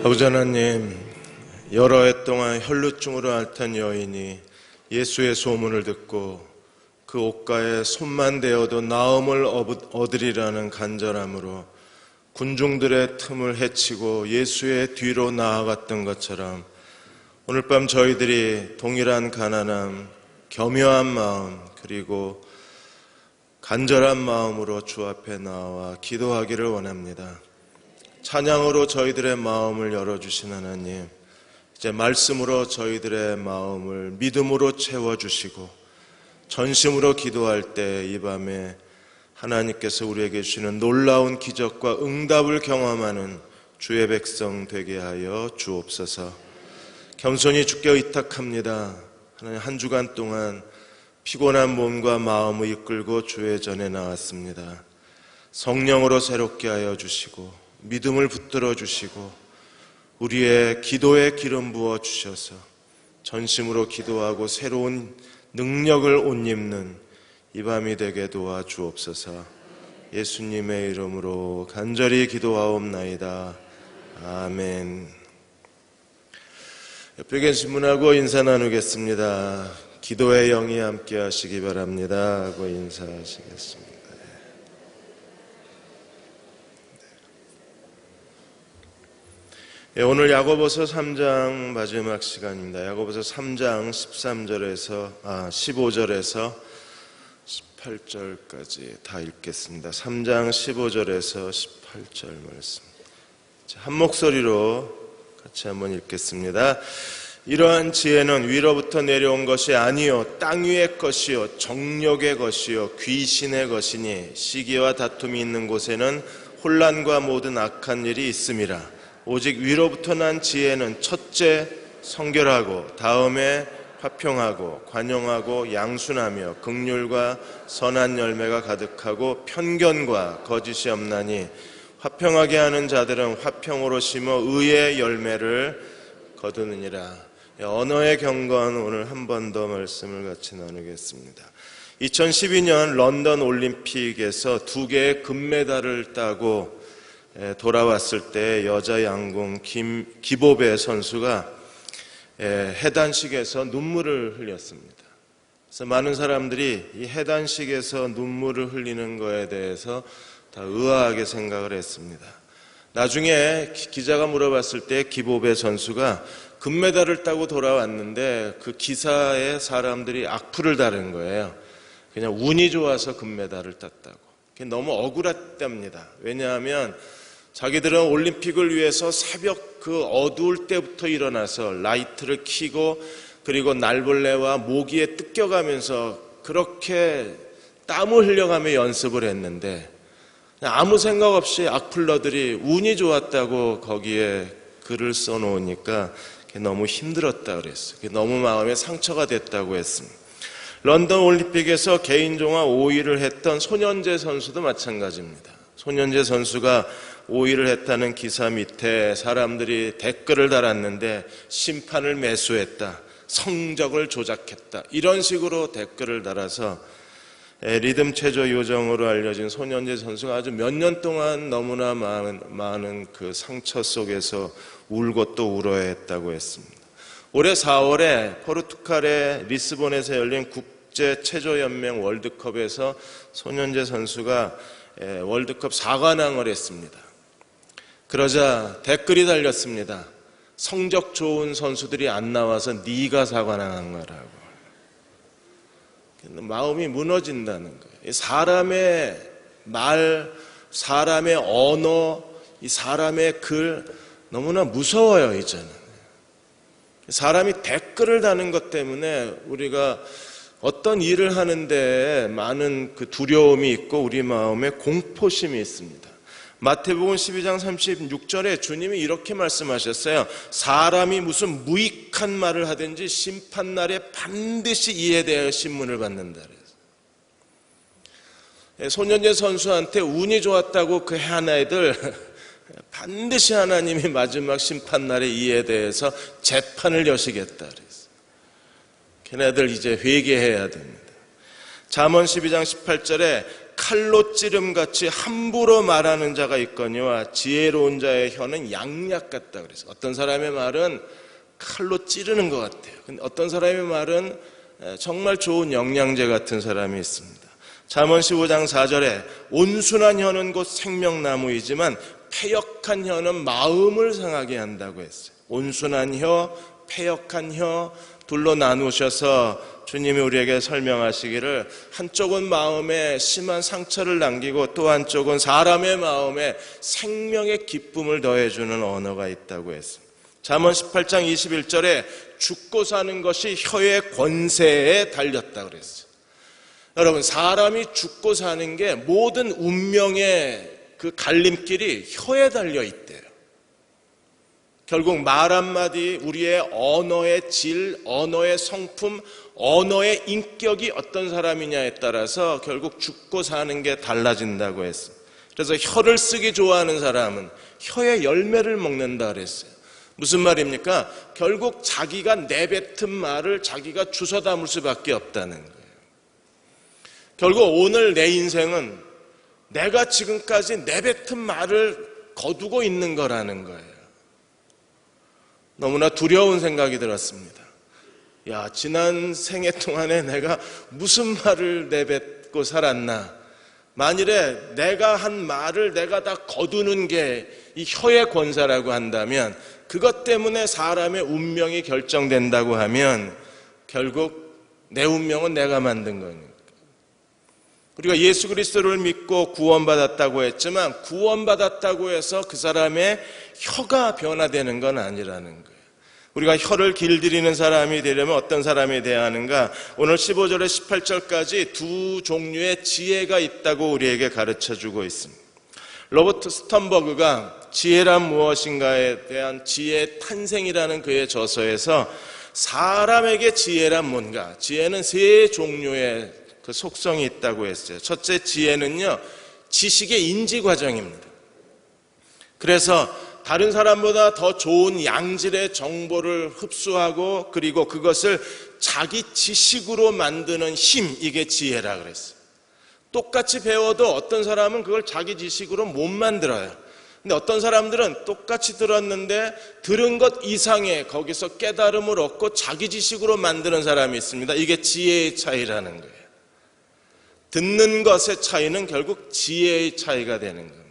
아버지 하나님, 여러 해 동안 혈루증으로 앓던 여인이 예수의 소문을 듣고 그 옷가에 손만 대어도 나음을 얻으리라는 간절함으로 군중들의 틈을 헤치고 예수의 뒤로 나아갔던 것처럼 오늘 밤 저희들이 동일한 가난함, 겸허한 마음, 그리고 간절한 마음으로 주 앞에 나와 기도하기를 원합니다. 찬양으로 저희들의 마음을 열어주신 하나님, 이제 말씀으로 저희들의 마음을 믿음으로 채워주시고 전심으로 기도할 때 이 밤에 하나님께서 우리에게 주시는 놀라운 기적과 응답을 경험하는 주의 백성 되게 하여 주옵소서. 겸손히 주께 의탁합니다. 하나님, 한 주간 동안 피곤한 몸과 마음을 이끌고 주의 전에 나왔습니다. 성령으로 새롭게 하여 주시고 믿음을 붙들어 주시고 우리의 기도에 기름 부어 주셔서 전심으로 기도하고 새로운 능력을 옷 입는 이 밤이 되게 도와 주옵소서. 예수님의 이름으로 간절히 기도하옵나이다. 아멘. 옆에 계신 분하고 인사 나누겠습니다. 기도의 영이 함께 하시기 바랍니다 하고 인사하시겠습니다. 오늘 야고보서 3장 마지막 시간입니다. 야고보서 3장 15절에서 18절까지 다 읽겠습니다. 3장 15절에서 18절 말씀. 한 목소리로 같이 한번 읽겠습니다. 이러한 지혜는 위로부터 내려온 것이 아니요 땅 위의 것이요 정욕의 것이요 귀신의 것이니 시기와 다툼이 있는 곳에는 혼란과 모든 악한 일이 있음이라. 오직 위로부터 난 지혜는 첫째 성결하고 다음에 화평하고 관용하고 양순하며 긍휼과 선한 열매가 가득하고 편견과 거짓이 없나니 화평하게 하는 자들은 화평으로 심어 의의 열매를 거두느니라. 언어의 경건, 오늘 한 번 더 말씀을 같이 나누겠습니다. 2012년 런던 올림픽에서 2개의 금메달을 따고 돌아왔을 때 여자 양궁 기보배 선수가 해단식에서 눈물을 흘렸습니다. 그래서 많은 사람들이 이 해단식에서 눈물을 흘리는 거에 대해서 다 의아하게 생각을 했습니다. 나중에 기자가 물어봤을 때 기보배 선수가 금메달을 따고 돌아왔는데 그 기사에 사람들이 악플을 달은 거예요. 그냥 운이 좋아서 금메달을 땄다고. 너무 억울했답니다. 왜냐하면 자기들은 올림픽을 위해서 새벽 그 어두울 때부터 일어나서 라이트를 켜고 그리고 날벌레와 모기에 뜯겨가면서 그렇게 땀을 흘려가며 연습을 했는데 아무 생각 없이 악플러들이 운이 좋았다고 거기에 글을 써놓으니까 너무 힘들었다 그랬어요. 너무 마음에 상처가 됐다고 했습니다. 런던 올림픽에서 개인 종합 5위를 했던 손현재 선수도 마찬가지입니다. 손현재 선수가 5위를 했다는 기사 밑에 사람들이 댓글을 달았는데 심판을 매수했다, 성적을 조작했다, 이런 식으로 댓글을 달아서 리듬 체조 요정으로 알려진 손현재 선수가 아주 몇 년 동안 너무나 많은 그 상처 속에서 울고 또 울어야 했다고 했습니다. 올해 4월에 포르투갈의 리스본에서 열린 국제체조연맹 월드컵에서 손현재 선수가 월드컵 4관왕을 했습니다. 그러자 댓글이 달렸습니다. 성적 좋은 선수들이 안 나와서 네가 4관왕한 거라고. 마음이 무너진다는 거예요. 사람의 말, 사람의 언어, 이 사람의 글 너무나 무서워요, 이제는. 사람이 댓글을 다는 것 때문에 우리가 어떤 일을 하는데 많은 그 두려움이 있고 우리 마음에 공포심이 있습니다. 마태복음 12장 36절에 주님이 이렇게 말씀하셨어요. 사람이 무슨 무익한 말을 하든지 심판날에 반드시 이에 대하여 신문을 받는다 그래서 손현재 선수한테 운이 좋았다고 그 한 애들 반드시 하나님이 마지막 심판날에 이에 대해서 재판을 여시겠다 그래서 걔네들 이제 회개해야 됩니다. 잠언 12장 18절에 칼로 찌름같이 함부로 말하는 자가 있거니와 지혜로운 자의 혀는 양약 같다 그래서 어떤 사람의 말은 칼로 찌르는 것 같아요. 근데 어떤 사람의 말은 정말 좋은 영양제 같은 사람이 있습니다. 잠언 15장 4절에 온순한 혀는 곧 생명나무이지만 패역한 혀는 마음을 상하게 한다고 했어요. 온순한 혀, 패역한 혀 둘로 나누셔서 주님이 우리에게 설명하시기를 한쪽은 마음에 심한 상처를 남기고 또 한쪽은 사람의 마음에 생명의 기쁨을 더해주는 언어가 있다고 했습니다. 잠언 18장 21절에 죽고 사는 것이 혀의 권세에 달렸다 그랬어요. 여러분, 사람이 죽고 사는 게 모든 운명의 그 갈림길이 혀에 달려 있대요. 결국 말 한마디, 우리의 언어의 질, 언어의 성품, 언어의 인격이 어떤 사람이냐에 따라서 결국 죽고 사는 게 달라진다고 했습니다. 그래서 혀를 쓰기 좋아하는 사람은 혀의 열매를 먹는다 그랬어요. 무슨 말입니까? 결국 자기가 내뱉은 말을 자기가 주워 담을 수밖에 없다는 거예요. 결국 오늘 내 인생은 내가 지금까지 내뱉은 말을 거두고 있는 거라는 거예요. 너무나 두려운 생각이 들었습니다. 야, 지난 생애 동안에 내가 무슨 말을 내뱉고 살았나? 만일에 내가 한 말을 내가 다 거두는 게 이 혀의 권세라고 한다면, 그것 때문에 사람의 운명이 결정된다고 하면 결국 내 운명은 내가 만든 거니까. 우리가 예수 그리스도를 믿고 구원받았다고 했지만 구원받았다고 해서 그 사람의 혀가 변화되는 건 아니라는 거예요. 우리가 혀를 길들이는 사람이 되려면 어떤 사람이 되어야 하는가? 오늘 15절에 18절까지 두 종류의 지혜가 있다고 우리에게 가르쳐주고 있습니다. 로버트 스턴버그가 지혜란 무엇인가에 대한 지혜의 탄생이라는 그의 저서에서 사람에게 지혜란 뭔가? 지혜는 세 종류의 그 속성이 있다고 했어요. 첫째, 지혜는요, 지식의 인지 과정입니다. 그래서 다른 사람보다 더 좋은 양질의 정보를 흡수하고 그리고 그것을 자기 지식으로 만드는 힘, 이게 지혜라 그랬어요. 똑같이 배워도 어떤 사람은 그걸 자기 지식으로 못 만들어요. 근데 어떤 사람들은 똑같이 들었는데 들은 것 이상의 거기서 깨달음을 얻고 자기 지식으로 만드는 사람이 있습니다. 이게 지혜의 차이라는 거예요. 듣는 것의 차이는 결국 지혜의 차이가 되는 겁니다.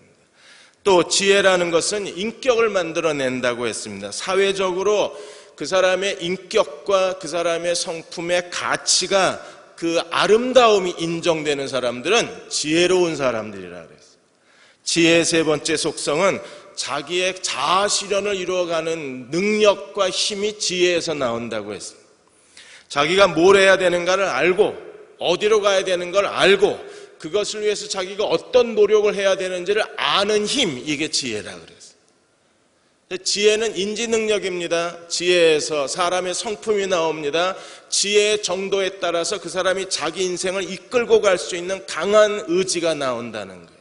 또 지혜라는 것은 인격을 만들어낸다고 했습니다. 사회적으로 그 사람의 인격과 그 사람의 성품의 가치가 그 아름다움이 인정되는 사람들은 지혜로운 사람들이라 그랬어요. 지혜의 세 번째 속성은 자기의 자아 실현을 이루어가는 능력과 힘이 지혜에서 나온다고 했습니다. 자기가 뭘 해야 되는가를 알고 어디로 가야 되는 걸 알고 그것을 위해서 자기가 어떤 노력을 해야 되는지를 아는 힘, 이게 지혜라 그랬어요. 지혜는 인지 능력입니다. 지혜에서 사람의 성품이 나옵니다. 지혜의 정도에 따라서 그 사람이 자기 인생을 이끌고 갈 수 있는 강한 의지가 나온다는 거예요.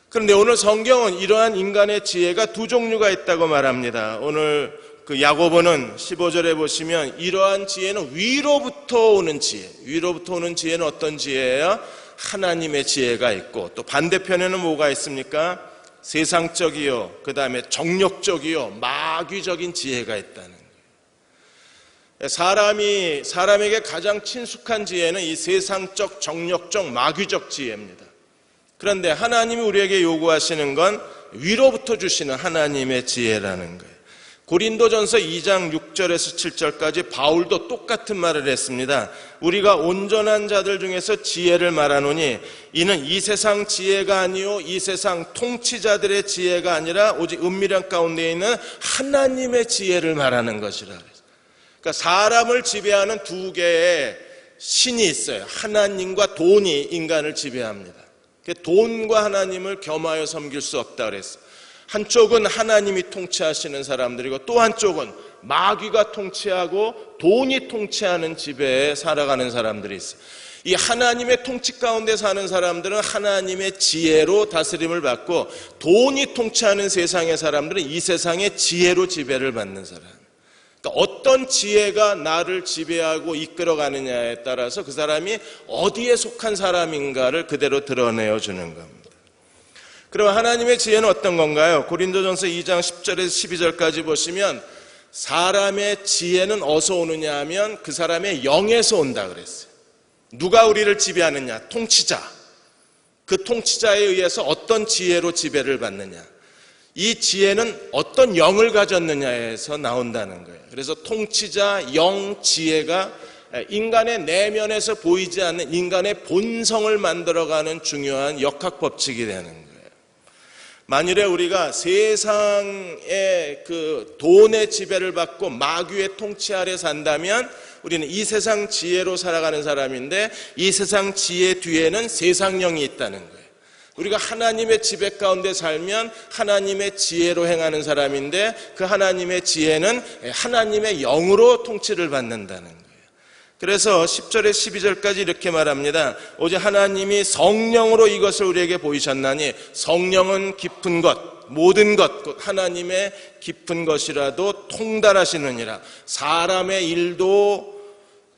그런데 오늘 성경은 이러한 인간의 지혜가 두 종류가 있다고 말합니다. 오늘 그 야고보는 15절에 보시면 이러한 지혜는 위로부터 오는 지혜, 위로부터 오는 지혜는 어떤 지혜예요? 하나님의 지혜가 있고, 또 반대편에는 뭐가 있습니까? 세상적이요, 그 다음에 정력적이요, 마귀적인 지혜가 있다는 거예요. 사람에게 가장 친숙한 지혜는 이 세상적, 정력적, 마귀적 지혜입니다. 그런데 하나님이 우리에게 요구하시는 건 위로부터 주시는 하나님의 지혜라는 거예요. 고린도전서 2장 6절에서 7절까지 바울도 똑같은 말을 했습니다. 우리가 온전한 자들 중에서 지혜를 말하노니 이는 이 세상 지혜가 아니요 이 세상 통치자들의 지혜가 아니라 오직 은밀한 가운데 있는 하나님의 지혜를 말하는 것이라. 그러니까 사람을 지배하는 두 개의 신이 있어요. 하나님과 돈이 인간을 지배합니다. 돈과 하나님을 겸하여 섬길 수 없다 그랬어요. 한쪽은 하나님이 통치하시는 사람들이고 또 한쪽은 마귀가 통치하고 돈이 통치하는 지배에 살아가는 사람들이 있어요. 이 하나님의 통치 가운데 사는 사람들은 하나님의 지혜로 다스림을 받고, 돈이 통치하는 세상의 사람들은 이 세상의 지혜로 지배를 받는 사람. 그러니까 어떤 지혜가 나를 지배하고 이끌어가느냐에 따라서 그 사람이 어디에 속한 사람인가를 그대로 드러내어 주는 겁니다. 그럼 하나님의 지혜는 어떤 건가요? 고린도전서 2장 10절에서 12절까지 보시면 사람의 지혜는 어디서 오느냐 하면 그 사람의 영에서 온다 그랬어요. 누가 우리를 지배하느냐? 통치자. 그 통치자에 의해서 어떤 지혜로 지배를 받느냐? 이 지혜는 어떤 영을 가졌느냐에서 나온다는 거예요. 그래서 통치자, 영, 지혜가 인간의 내면에서 보이지 않는 인간의 본성을 만들어가는 중요한 역학법칙이 되는 거예요. 만일에 우리가 세상의 그 돈의 지배를 받고 마귀의 통치 아래 산다면 우리는 이 세상 지혜로 살아가는 사람인데 이 세상 지혜 뒤에는 세상령이 있다는 거예요. 우리가 하나님의 지배 가운데 살면 하나님의 지혜로 행하는 사람인데 그 하나님의 지혜는 하나님의 영으로 통치를 받는다는 거예요. 그래서 10절에 12절까지 이렇게 말합니다. 오직 하나님이 성령으로 이것을 우리에게 보이셨나니 성령은 깊은 것, 모든 것, 하나님의 깊은 것이라도 통달하시느니라. 사람의 일도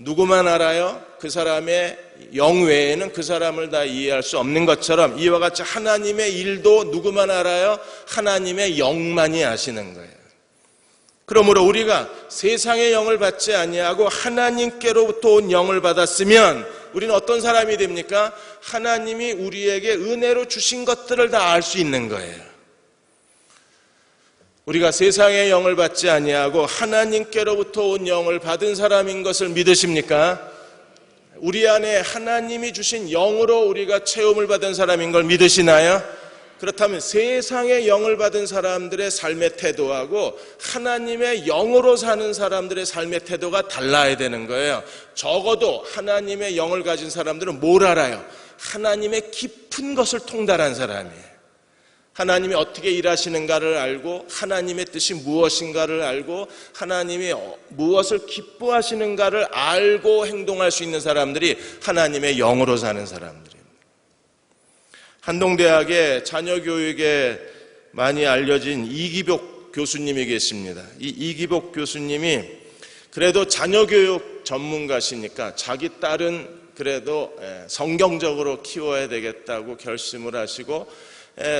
누구만 알아요? 그 사람의 영 외에는 그 사람을 다 이해할 수 없는 것처럼 이와 같이 하나님의 일도 누구만 알아요? 하나님의 영만이 아시는 거예요. 그러므로 우리가 세상의 영을 받지 아니하고 하나님께로부터 온 영을 받았으면 우리는 어떤 사람이 됩니까? 하나님이 우리에게 은혜로 주신 것들을 다 알 수 있는 거예요. 우리가 세상의 영을 받지 아니하고 하나님께로부터 온 영을 받은 사람인 것을 믿으십니까? 우리 안에 하나님이 주신 영으로 우리가 체험을 받은 사람인 걸 믿으시나요? 그렇다면 세상의 영을 받은 사람들의 삶의 태도하고 하나님의 영으로 사는 사람들의 삶의 태도가 달라야 되는 거예요. 적어도 하나님의 영을 가진 사람들은 뭘 알아요? 하나님의 깊은 것을 통달한 사람이에요. 하나님이 어떻게 일하시는가를 알고 하나님의 뜻이 무엇인가를 알고 하나님이 무엇을 기뻐하시는가를 알고 행동할 수 있는 사람들이 하나님의 영으로 사는 사람들입니다. 한동대학의 자녀교육에 많이 알려진 이기복 교수님이 계십니다. 이 이기복 교수님이 그래도 자녀교육 전문가시니까 자기 딸은 그래도 성경적으로 키워야 되겠다고 결심을 하시고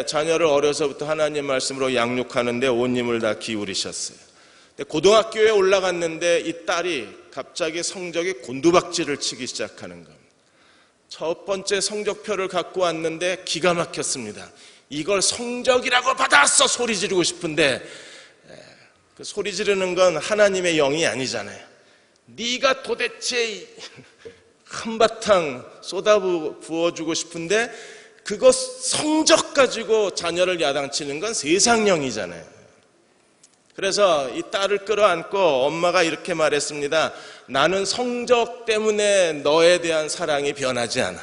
자녀를 어려서부터 하나님 말씀으로 양육하는데 온 힘을 다 기울이셨어요. 고등학교에 올라갔는데 이 딸이 갑자기 성적이 곤두박질을 치기 시작하는 겁니다. 첫 번째 성적표를 갖고 왔는데 기가 막혔습니다. 이걸 성적이라고 받았어 소리 지르고 싶은데 그 소리 지르는 건 하나님의 영이 아니잖아요. 네가 도대체 한바탕 쏟아 부어주고 싶은데 그거 성적 가지고 자녀를 야단치는 건 세상령이잖아요. 그래서 이 딸을 끌어안고 엄마가 이렇게 말했습니다. 나는 성적 때문에 너에 대한 사랑이 변하지 않아.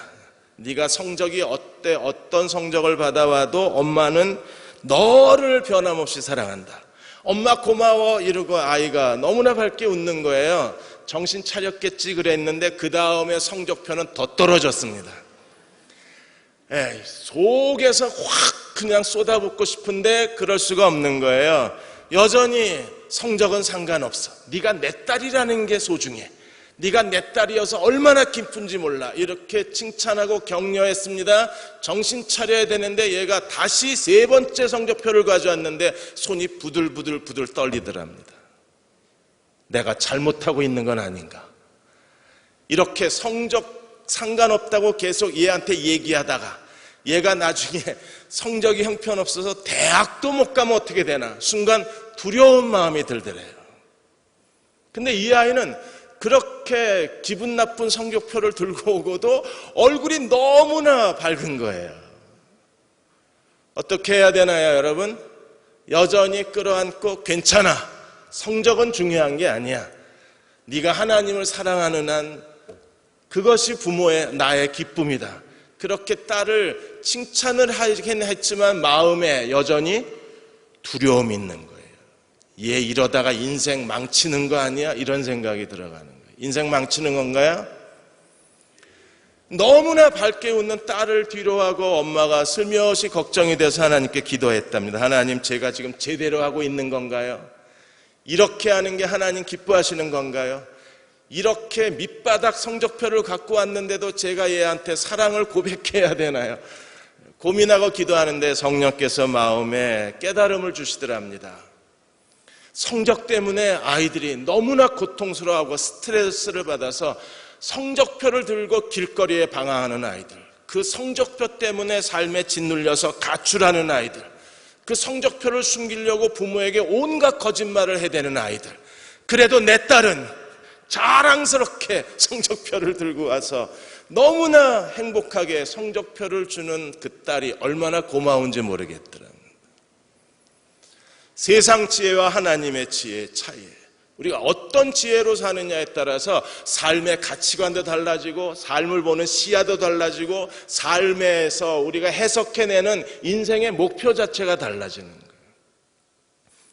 네가 성적이 어떤 성적을 받아와도 엄마는 너를 변함없이 사랑한다. 엄마 고마워 이러고 아이가 너무나 밝게 웃는 거예요. 정신 차렸겠지 그랬는데 그 다음에 성적표는 더 떨어졌습니다. 속에서 확 그냥 쏟아붓고 싶은데 그럴 수가 없는 거예요. 여전히 성적은 상관없어. 네가 내 딸이라는 게 소중해. 네가 내 딸이어서 얼마나 기쁜지 몰라. 이렇게 칭찬하고 격려했습니다. 정신 차려야 되는데 얘가 다시 세 번째 성적표를 가져왔는데 손이 부들부들 떨리더랍니다. 내가 잘못하고 있는 건 아닌가. 이렇게 성적 상관없다고 계속 얘한테 얘기하다가 얘가 나중에 성적이 형편없어서 대학도 못 가면 어떻게 되나 순간 두려운 마음이 들더래요. 근데 이 아이는 그렇게 기분 나쁜 성적표를 들고 오고도 얼굴이 너무나 밝은 거예요. 어떻게 해야 되나요, 여러분? 여전히 끌어안고 괜찮아. 성적은 중요한 게 아니야. 네가 하나님을 사랑하는 한 그것이 부모의 나의 기쁨이다. 그렇게 딸을 칭찬을 하긴 했지만 마음에 여전히 두려움이 있는 거예요. 얘 이러다가 인생 망치는 거 아니야? 이런 생각이 들어가는 거예요. 인생 망치는 건가요? 너무나 밝게 웃는 딸을 뒤로하고 엄마가 슬며시 걱정이 돼서 하나님께 기도했답니다. 하나님, 제가 지금 제대로 하고 있는 건가요? 이렇게 하는 게 하나님 기뻐하시는 건가요? 이렇게 밑바닥 성적표를 갖고 왔는데도 제가 얘한테 사랑을 고백해야 되나요? 고민하고 기도하는데 성령께서 마음에 깨달음을 주시더랍니다. 성적 때문에 아이들이 너무나 고통스러워하고 스트레스를 받아서 성적표를 들고 길거리에 방황하는 아이들, 그 성적표 때문에 삶에 짓눌려서 가출하는 아이들, 그 성적표를 숨기려고 부모에게 온갖 거짓말을 해대는 아이들, 그래도 내 딸은 자랑스럽게 성적표를 들고 와서 너무나 행복하게 성적표를 주는 그 딸이 얼마나 고마운지 모르겠더랍니다. 세상 지혜와 하나님의 지혜의 차이예요. 우리가 어떤 지혜로 사느냐에 따라서 삶의 가치관도 달라지고 삶을 보는 시야도 달라지고 삶에서 우리가 해석해내는 인생의 목표 자체가 달라지는 거예요.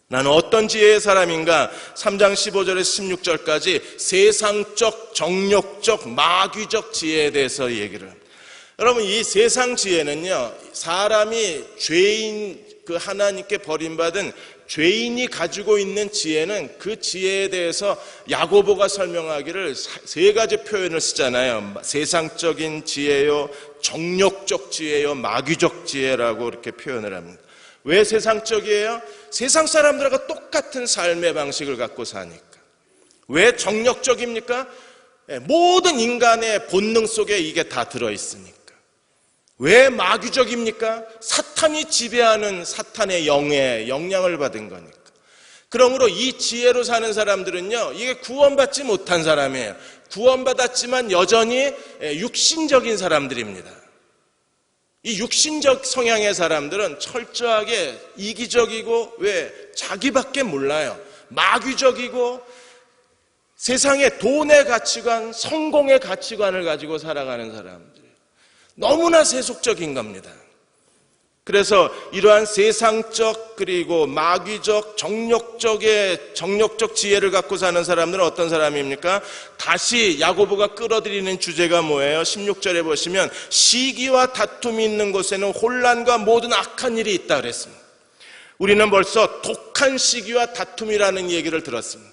나는 어떤 지혜의 사람인가? 3장 15절에서 16절까지 세상적, 정욕적, 마귀적 지혜에 대해서 얘기를 합니다. 여러분, 이 세상 지혜는요, 사람이 죄인, 그 하나님께 버림받은 죄인이 가지고 있는 지혜는 그 지혜에 대해서 야고보가 설명하기를 세 가지 표현을 쓰잖아요. 세상적인 지혜요, 정욕적 지혜요, 마귀적 지혜라고 이렇게 표현을 합니다. 왜 세상적이에요? 세상 사람들하고 똑같은 삶의 방식을 갖고 사니까. 왜 정욕적입니까? 모든 인간의 본능 속에 이게 다 들어있으니까. 왜 마귀적입니까? 사탄이 지배하는 사탄의 영의 영향을 받은 거니까. 그러므로 이 지혜로 사는 사람들은요, 이게 구원받지 못한 사람이에요. 구원받았지만 여전히 육신적인 사람들입니다. 이 육신적 성향의 사람들은 철저하게 이기적이고, 왜? 자기밖에 몰라요. 마귀적이고, 세상의 돈의 가치관, 성공의 가치관을 가지고 살아가는 사람들. 너무나 세속적인 겁니다. 그래서 이러한 세상적 그리고 마귀적 정욕적 지혜를 갖고 사는 사람들은 어떤 사람입니까? 다시 야고보가 끌어들이는 주제가 뭐예요? 16절에 보시면 시기와 다툼이 있는 곳에는 혼란과 모든 악한 일이 있다 그랬습니다. 우리는 벌써 독한 시기와 다툼이라는 얘기를 들었습니다.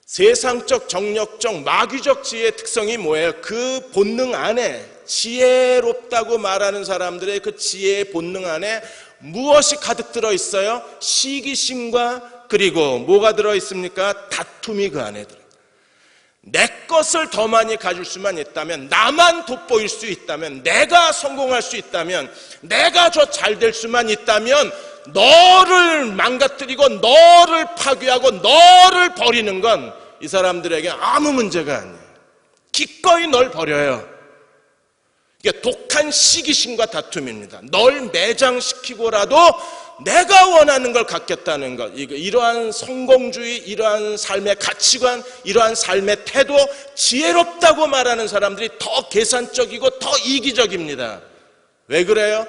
세상적, 정욕적, 마귀적 지혜의 특성이 뭐예요? 그 본능 안에, 지혜롭다고 말하는 사람들의 그 지혜의 본능 안에 무엇이 가득 들어있어요? 시기심과, 그리고 뭐가 들어있습니까? 다툼이 그 안에 들어있어요. 내 것을 더 많이 가질 수만 있다면, 나만 돋보일 수 있다면, 내가 성공할 수 있다면, 내가 더 잘 될 수만 있다면 너를 망가뜨리고 너를 파괴하고 너를 버리는 건 이 사람들에게 아무 문제가 아니에요. 기꺼이 널 버려요. 이게 독한 시기심과 다툼입니다. 널 매장시키고라도 내가 원하는 걸 갖겠다는 것. 이러한 성공주의, 이러한 삶의 가치관, 이러한 삶의 태도, 지혜롭다고 말하는 사람들이 더 계산적이고 더 이기적입니다. 왜 그래요?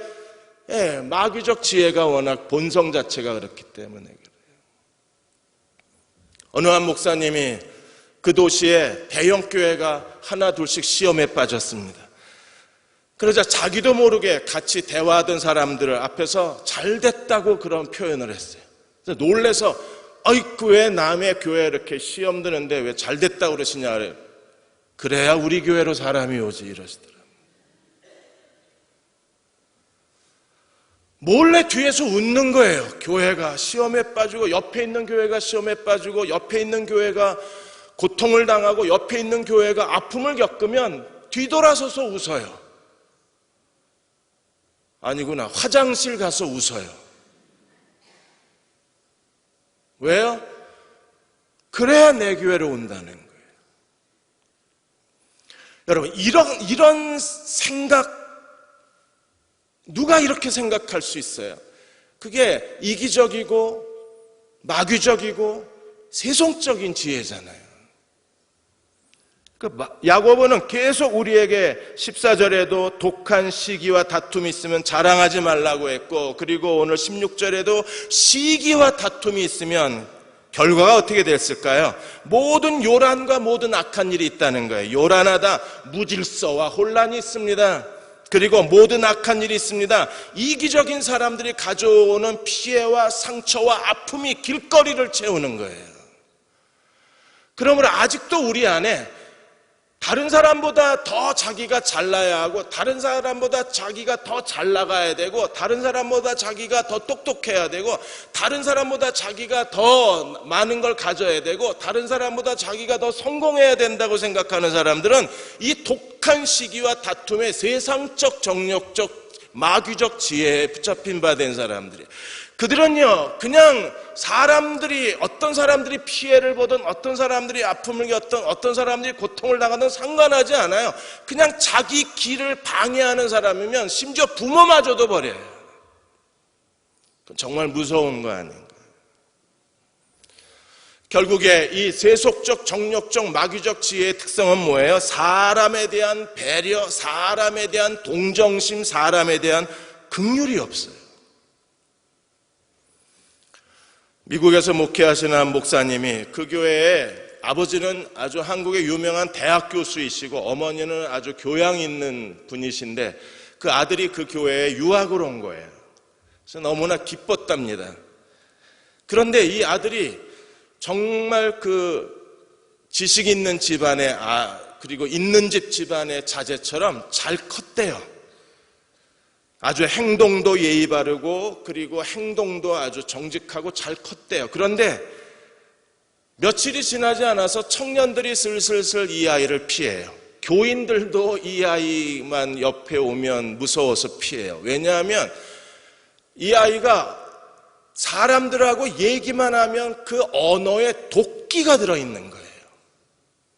마귀적 지혜가 워낙 본성 자체가 그렇기 때문에 그래요. 어느 한 목사님이 그 도시에 대형 교회가 하나 둘씩 시험에 빠졌습니다. 그러자 자기도 모르게 같이 대화하던 사람들 앞에서 잘 됐다고 그런 표현을 했어요. 그래서 놀래서 아이고 왜 남의 교회 이렇게 시험 드는데 왜 잘 됐다고 그러시냐 그래요. 그래야 우리 교회로 사람이 오지 이러시더라고요. 몰래 뒤에서 웃는 거예요. 교회가 시험에 빠지고 옆에 있는 교회가 시험에 빠지고 옆에 있는 교회가 고통을 당하고 옆에 있는 교회가 아픔을 겪으면 뒤돌아서서 웃어요. 아니구나. 화장실 가서 웃어요. 왜요? 그래야 내 교회로 온다는 거예요. 여러분, 이런 생각, 누가 이렇게 생각할 수 있어요? 그게 이기적이고 마귀적이고 세속적인 지혜잖아요. 야고보는 계속 우리에게 14절에도 독한 시기와 다툼이 있으면 자랑하지 말라고 했고, 그리고 오늘 16절에도 시기와 다툼이 있으면 결과가 어떻게 됐을까요? 모든 요란과 모든 악한 일이 있다는 거예요. 요란하다, 무질서와 혼란이 있습니다. 그리고 모든 악한 일이 있습니다. 이기적인 사람들이 가져오는 피해와 상처와 아픔이 길거리를 채우는 거예요. 그러므로 아직도 우리 안에 다른 사람보다 더 자기가 잘나야 하고, 다른 사람보다 자기가 더 잘 나가야 되고, 다른 사람보다 자기가 더 똑똑해야 되고, 다른 사람보다 자기가 더 많은 걸 가져야 되고, 다른 사람보다 자기가 더 성공해야 된다고 생각하는 사람들은 이 독한 시기와 다툼의 세상적 정력적 마귀적 지혜에 붙잡힌 바 된 사람들이에요. 그들은요, 그냥 어떤 사람들이 피해를 보든, 어떤 사람들이 아픔을 겪든, 어떤 사람들이 고통을 당하든 상관하지 않아요. 그냥 자기 길을 방해하는 사람이면 심지어 부모마저도 버려요. 정말 무서운 거 아닌가. 결국에 이 세속적, 정력적, 마귀적 지혜의 특성은 뭐예요? 사람에 대한 배려, 사람에 대한 동정심, 사람에 대한 긍휼이 없어요. 미국에서 목회하시는 한 목사님이, 그 교회에 아버지는 아주 한국의 유명한 대학 교수이시고 어머니는 아주 교양 있는 분이신데 그 아들이 그 교회에 유학을 온 거예요. 그래서 너무나 기뻤답니다. 그런데 이 아들이 정말 그 지식 있는 집안의 그리고 있는 집 집안의 자제처럼 잘 컸대요. 아주 행동도 예의 바르고, 그리고 행동도 아주 정직하고 잘 컸대요. 그런데 며칠이 지나지 않아서 청년들이 슬슬 이 아이를 피해요. 교인들도 이 아이만 옆에 오면 무서워서 피해요. 왜냐하면 이 아이가 사람들하고 얘기만 하면 그 언어에 도끼가 들어있는 거예요.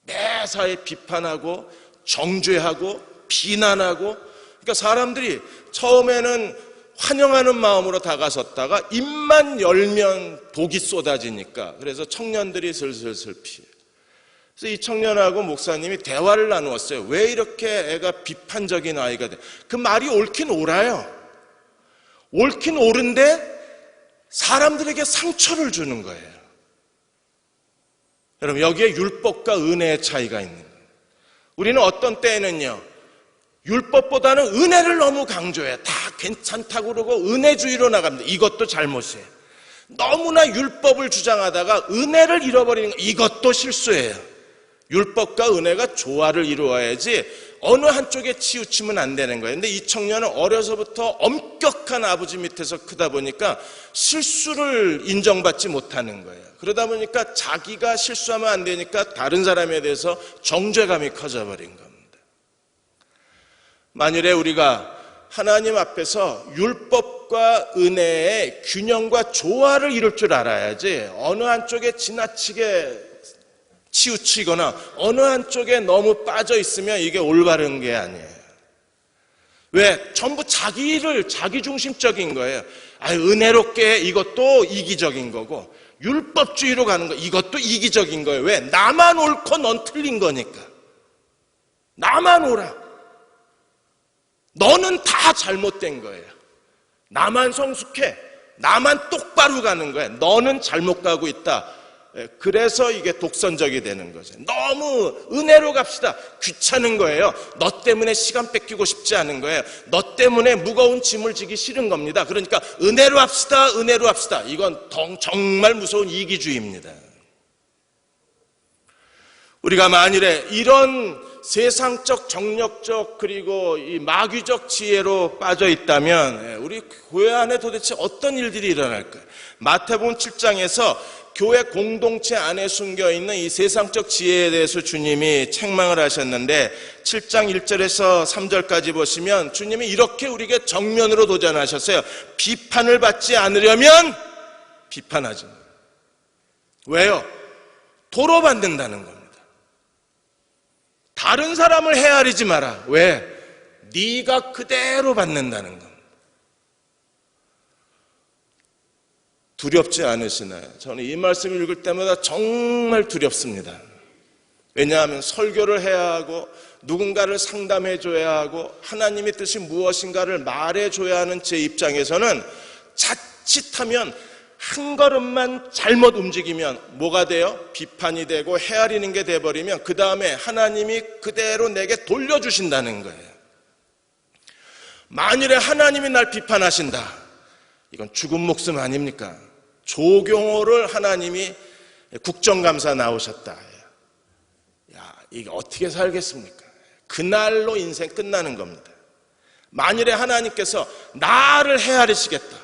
매사에 비판하고 정죄하고 비난하고. 그러니까 사람들이 처음에는 환영하는 마음으로 다가섰다가 입만 열면 독이 쏟아지니까, 그래서 청년들이 슬슬 피해요. 그래서 이 청년하고 목사님이 대화를 나누었어요. 왜 이렇게 애가 비판적인 아이가 돼? 그 말이 옳긴 옳아요. 옳긴 옳은데 사람들에게 상처를 주는 거예요. 여러분, 여기에 율법과 은혜의 차이가 있는 거예요. 우리는 어떤 때에는요, 율법보다는 은혜를 너무 강조해요. 다 괜찮다고 그러고 은혜주의로 나갑니다. 이것도 잘못이에요. 너무나 율법을 주장하다가 은혜를 잃어버리는 거, 이것도 실수예요. 율법과 은혜가 조화를 이루어야지 어느 한쪽에 치우치면 안 되는 거예요. 근데 이 청년은 어려서부터 엄격한 아버지 밑에서 크다 보니까 실수를 인정받지 못하는 거예요. 그러다 보니까 자기가 실수하면 안 되니까 다른 사람에 대해서 정죄감이 커져버린 겁니다. 만일에 우리가 하나님 앞에서 율법과 은혜의 균형과 조화를 이룰 줄 알아야지, 어느 한쪽에 지나치게 치우치거나 어느 한쪽에 너무 빠져 있으면 이게 올바른 게 아니에요. 왜? 전부 자기중심적인 거예요. 은혜롭게 이것도 이기적인 거고, 율법주의로 가는 거 이것도 이기적인 거예요. 왜? 나만 옳고 넌 틀린 거니까. 나만 옳아. 너는 다 잘못된 거예요. 나만 성숙해. 나만 똑바로 가는 거예요. 너는 잘못 가고 있다. 그래서 이게 독선적이 되는 거죠. 너무 은혜로 갑시다. 귀찮은 거예요. 너 때문에 시간 뺏기고 싶지 않은 거예요. 너 때문에 무거운 짐을 지기 싫은 겁니다. 그러니까 은혜로 합시다. 은혜로 합시다. 이건 정말 무서운 이기주의입니다. 우리가 만일에 이런 세상적, 정력적, 그리고 이 마귀적 지혜로 빠져 있다면 우리 교회 안에 도대체 어떤 일들이 일어날까요? 마태복음 7장에서 교회 공동체 안에 숨겨있는 이 세상적 지혜에 대해서 주님이 책망을 하셨는데, 7장 1절에서 3절까지 보시면 주님이 이렇게 우리에게 정면으로 도전하셨어요. 비판을 받지 않으려면 비판하지 마. 왜요? 도로 받는다는 겁니다. 다른 사람을 헤아리지 마라. 왜? 네가 그대로 받는다는 겁니다. 두렵지 않으시나요? 저는 이 말씀을 읽을 때마다 정말 두렵습니다. 왜냐하면 설교를 해야 하고 누군가를 상담해 줘야 하고 하나님의 뜻이 무엇인가를 말해 줘야 하는 제 입장에서는 자칫하면 한 걸음만 잘못 움직이면 뭐가 돼요? 비판이 되고 헤아리는 게 돼버리면 그 다음에 하나님이 그대로 내게 돌려주신다는 거예요. 만일에 하나님이 날 비판하신다. 이건 죽은 목숨 아닙니까? 조경호를 하나님이 국정감사 나오셨다. 야, 이게 어떻게 살겠습니까? 그날로 인생 끝나는 겁니다. 만일에 하나님께서 나를 헤아리시겠다.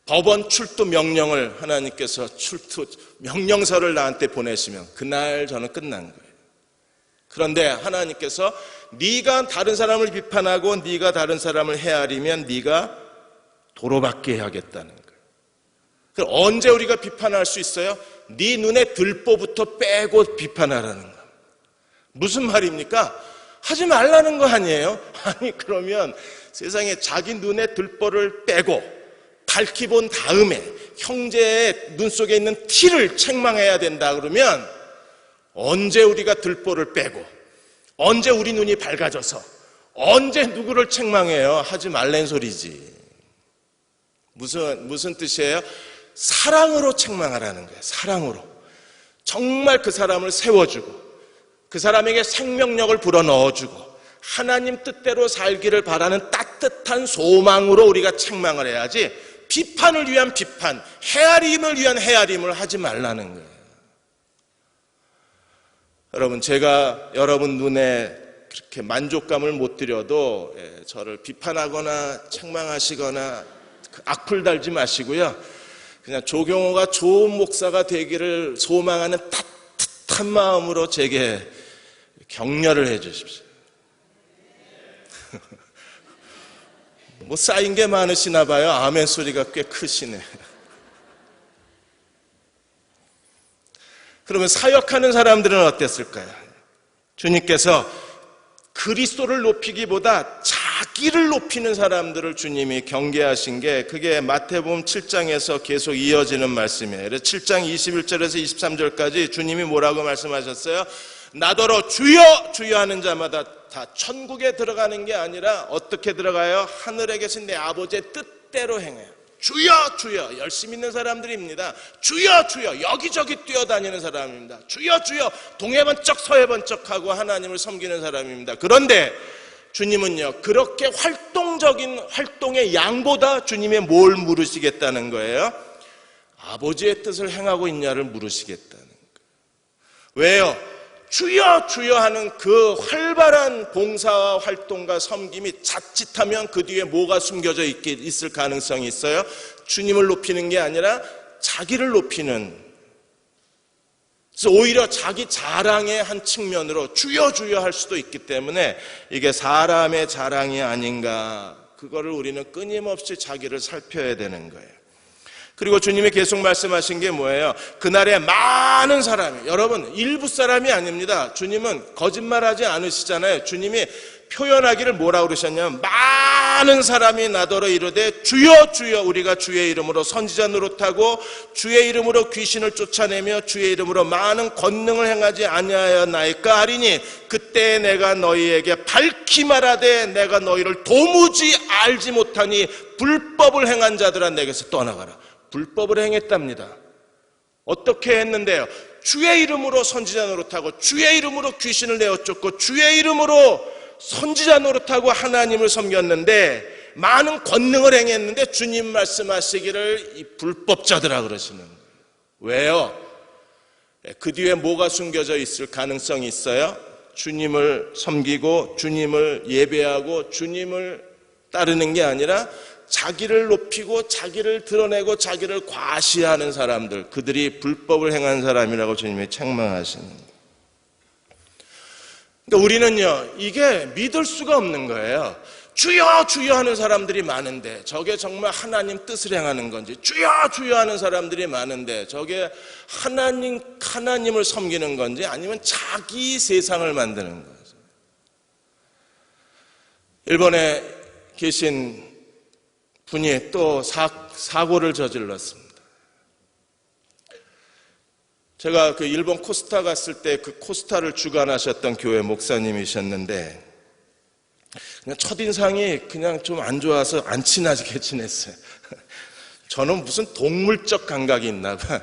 법원 출두 명령을 하나님께서 출두 명령서를 나한테 보내시면 그날 저는 끝난 거예요. 그런데 하나님께서 네가 다른 사람을 비판하고 네가 다른 사람을 헤아리면 네가 도로밖에 하겠다는 거예요. 그럼 언제 우리가 비판할 수 있어요? 네 눈에 들보부터 빼고 비판하라는 거예요. 무슨 말입니까? 하지 말라는 거 아니에요? 아니 그러면 세상에 자기 눈에 들보를 빼고 밝히 본 다음에 형제의 눈 속에 있는 티를 책망해야 된다 그러면 언제 우리가 들보를 빼고 언제 우리 눈이 밝아져서 언제 누구를 책망해요? 하지 말란 소리지. 무슨 뜻이에요? 사랑으로 책망하라는 거예요. 사랑으로. 정말 그 사람을 세워주고 그 사람에게 생명력을 불어넣어주고 하나님 뜻대로 살기를 바라는 따뜻한 소망으로 우리가 책망을 해야지 비판을 위한 비판, 헤아림을 위한 헤아림을 하지 말라는 거예요. 여러분, 제가 여러분 눈에 그렇게 만족감을 못 드려도 저를 비판하거나 책망하시거나 악플 달지 마시고요. 그냥 조경호가 좋은 목사가 되기를 소망하는 따뜻한 마음으로 제게 격려를 해 주십시오. 뭐 쌓인 게 많으시나 봐요. 아멘 소리가 꽤 크시네. 그러면 사역하는 사람들은 어땠을까요? 주님께서 그리스도를 높이기보다 자기를 높이는 사람들을 주님이 경계하신 게 그게 마태복음 7장에서 계속 이어지는 말씀이에요. 그래서 7장 21절에서 23절까지 주님이 뭐라고 말씀하셨어요? 나더러 주여 주여 하는 자마다 다 천국에 들어가는 게 아니라 어떻게 들어가요? 하늘에 계신 내 아버지의 뜻대로 행해요. 주여 주여 열심히 있는 사람들입니다. 주여 주여 여기저기 뛰어다니는 사람입니다. 주여 주여 동해 번쩍 서해 번쩍하고 하나님을 섬기는 사람입니다. 그런데 주님은요 그렇게 활동적인 활동의 양보다 주님의 뭘 물으시겠다는 거예요? 아버지의 뜻을 행하고 있냐를 물으시겠다는 거예요. 왜요? 주여 주여 하는 그 활발한 봉사와 활동과 섬김이 자칫하면 그 뒤에 뭐가 숨겨져 있을 가능성이 있어요? 주님을 높이는 게 아니라 자기를 높이는, 그래서 오히려 자기 자랑의 한 측면으로 주여 주여 할 수도 있기 때문에 이게 사람의 자랑이 아닌가, 그거를 우리는 끊임없이 자기를 살펴야 되는 거예요. 그리고 주님이 계속 말씀하신 게 뭐예요? 그날에 많은 사람이, 여러분 일부 사람이 아닙니다. 주님은 거짓말하지 않으시잖아요. 주님이 표현하기를 뭐라고 그러셨냐면 많은 사람이 나더러 이르되 주여 주여 우리가 주의 이름으로 선지자 노릇하고 주의 이름으로 귀신을 쫓아내며 주의 이름으로 많은 권능을 행하지 아니하였나이까 하리니 그때 내가 너희에게 밝히 말하되 내가 너희를 도무지 알지 못하니 불법을 행한 자들아 내게서 떠나가라. 불법을 행했답니다. 어떻게 했는데요? 주의 이름으로 선지자 노릇하고 주의 이름으로 귀신을 내어쫓고 주의 이름으로 선지자 노릇하고 하나님을 섬겼는데 많은 권능을 행했는데 주님 말씀하시기를 이 불법자들아 그러시는 거예요. 왜요? 그 뒤에 뭐가 숨겨져 있을 가능성이 있어요? 주님을 섬기고 주님을 예배하고 주님을 따르는 게 아니라 자기를 높이고 자기를 드러내고 자기를 과시하는 사람들, 그들이 불법을 행한 사람이라고 주님이 책망하시는 거예요. 그러니까 우리는요 이게 믿을 수가 없는 거예요. 주여 주여 하는 사람들이 많은데 저게 정말 하나님 뜻을 행하는 건지, 주여 주여 하는 사람들이 많은데 저게 하나님을 섬기는 건지 아니면 자기 세상을 만드는 거죠. 일본에 계신 분이 또 사고를 저질렀습니다. 제가 그 일본 코스타 갔을 때 그 코스타를 주관하셨던 교회 목사님이셨는데 그냥 첫인상이 그냥 좀 안 좋아서 안 친하게 지냈어요. 저는 무슨 동물적 감각이 있나 봐.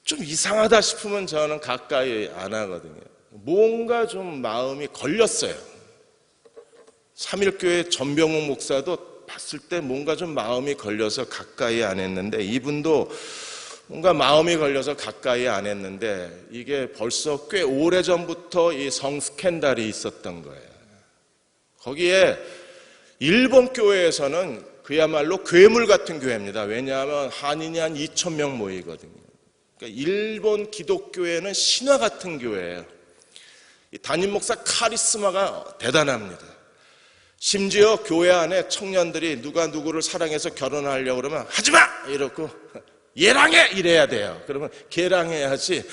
좀 이상하다 싶으면 저는 가까이 안 하거든요. 뭔가 좀 마음이 걸렸어요. 삼일교회 전병욱 목사도 봤을 때 뭔가 좀 마음이 걸려서 가까이 안 했는데, 이분도 뭔가 마음이 걸려서 가까이 안 했는데, 이게 벌써 꽤 오래전부터 이 성 스캔들이 있었던 거예요. 거기에 일본 교회에서는 그야말로 괴물 같은 교회입니다. 왜냐하면 한인이 한 2,000명 모이거든요. 그러니까 일본 기독교회는 신화 같은 교회예요. 이 담임 목사 카리스마가 대단합니다. 심지어 교회 안에 청년들이 누가 누구를 사랑해서 결혼하려고 그러면 하지마! 이러고 얘랑 해! 이래야 돼요. 그러면 걔랑 해야지